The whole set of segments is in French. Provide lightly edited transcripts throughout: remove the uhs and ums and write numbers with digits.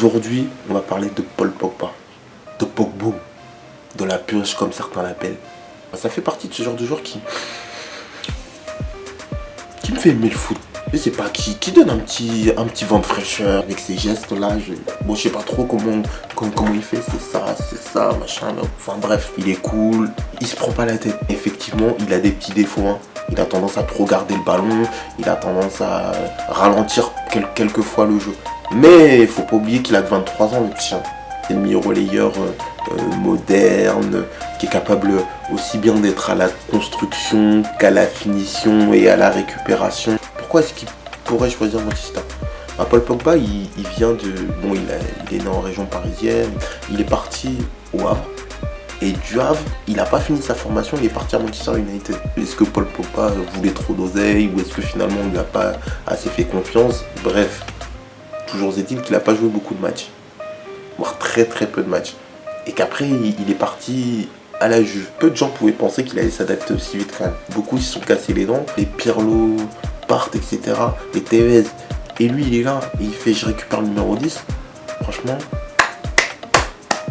Aujourd'hui, on va parler de Paul Pogba, de Pogboum, de la pioche comme certains l'appellent. Ça fait partie de ce genre de joueur qui me fait aimer le foot. Je sais pas, qui donne un petit vent de fraîcheur avec ces gestes-là. Bon, je sais pas trop comment il fait, c'est ça, machin. Enfin bref, il est cool, il se prend pas la tête. Effectivement, il a des petits défauts, hein. Il a tendance à trop garder le ballon, il a tendance à ralentir quelquefois le jeu. Mais il faut pas oublier qu'il a que 23 ans, le petit. C'est le meilleur relayeur moderne, qui est capable aussi bien d'être à la construction qu'à la finition et à la récupération. Pourquoi est-ce qu'il pourrait choisir Manchester? Paul Pogba, il vient de... Bon, il est né en région parisienne, il est parti au Havre. Et du Havre, il n'a pas fini sa formation, il est parti à Manchester United. Est-ce que Paul Pogba voulait trop d'oseille ou est-ce que finalement on ne lui a pas assez fait confiance? Bref, toujours est-il qu'il n'a pas joué beaucoup de matchs, voire très peu de matchs. Et qu'après, il est parti à la Juve. Peu de gens pouvaient penser qu'il allait s'adapter aussi vite quand même. Beaucoup se sont cassés les dents, les Pirlo partent, etc. Les Tevez. Et lui, il est là, et il fait je récupère le numéro 10. Franchement,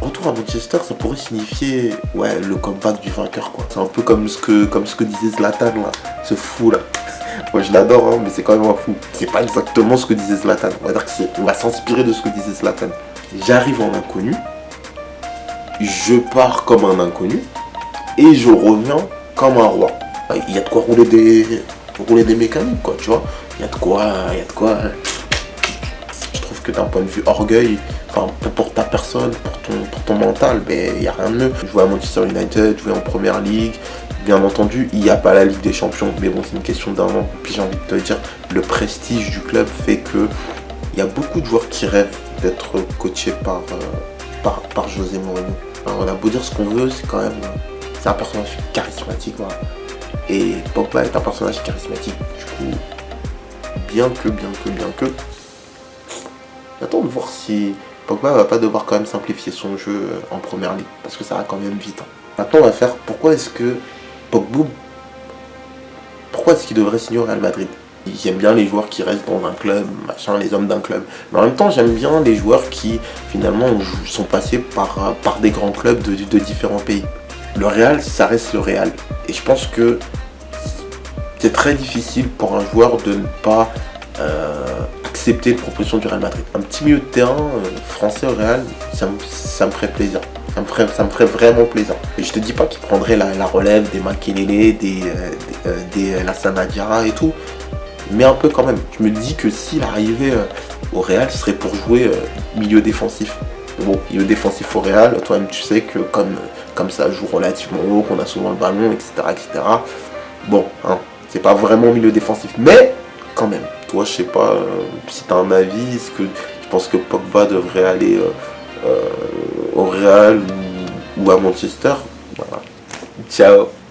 retour à Manchester, ça pourrait signifier le comeback du vainqueur, quoi. C'est un peu comme ce que disait Zlatan, là, ce fou là. Moi je l'adore, hein, mais c'est quand même un fou. C'est pas exactement ce que disait Zlatan. On va dire on va s'inspirer de ce que disait Zlatan. J'arrive en inconnu, je pars comme un inconnu et je reviens comme un roi. Il y a de quoi rouler des mécaniques, quoi, tu vois. Il y a de quoi. Je trouve que d'un point de vue orgueil, enfin pour ta personne, pour ton mental, il n'y a rien de mieux. Jouer à Manchester United, jouer en Première Ligue, bien entendu, il n'y a pas la Ligue des Champions, mais bon, c'est une question d'un an. Puis j'ai envie de te dire, le prestige du club fait que il y a beaucoup de joueurs qui rêvent d'être coachés par José Mourinho. Alors, on a beau dire ce qu'on veut, c'est un personnage charismatique, voilà. Et Pogba est un personnage charismatique. Du coup, bien que, j'attends de voir si Pogba va pas devoir quand même simplifier son jeu en Première Ligue, parce que ça va quand même vite, hein. Maintenant, on va faire pourquoi est-ce qu'il devrait signer au Real Madrid? J'aime bien les joueurs qui restent dans un club, machin, les hommes d'un club. Mais en même temps, j'aime bien les joueurs qui, finalement, sont passés par des grands clubs de différents pays. Le Real, ça reste le Real. Et je pense que c'est très difficile pour un joueur de ne pas accepter une proposition du Real Madrid. Un petit milieu de terrain français au Real, ça me ferait plaisir. Ça me ferait vraiment plaisir. Et je te dis pas qu'il prendrait la relève des Makelele, des Lassana Diarra et tout. Mais un peu quand même. Je me dis que s'il arrivait au Real, ce serait pour jouer milieu défensif. Bon, milieu défensif au Real, toi-même tu sais que comme ça joue relativement haut, qu'on a souvent le ballon, etc. Bon, hein, c'est pas vraiment milieu défensif. Mais quand même, toi je sais pas si t'as un avis, est-ce que tu penses que Pogba devrait aller au Real ou à Manchester? Voilà. Ciao.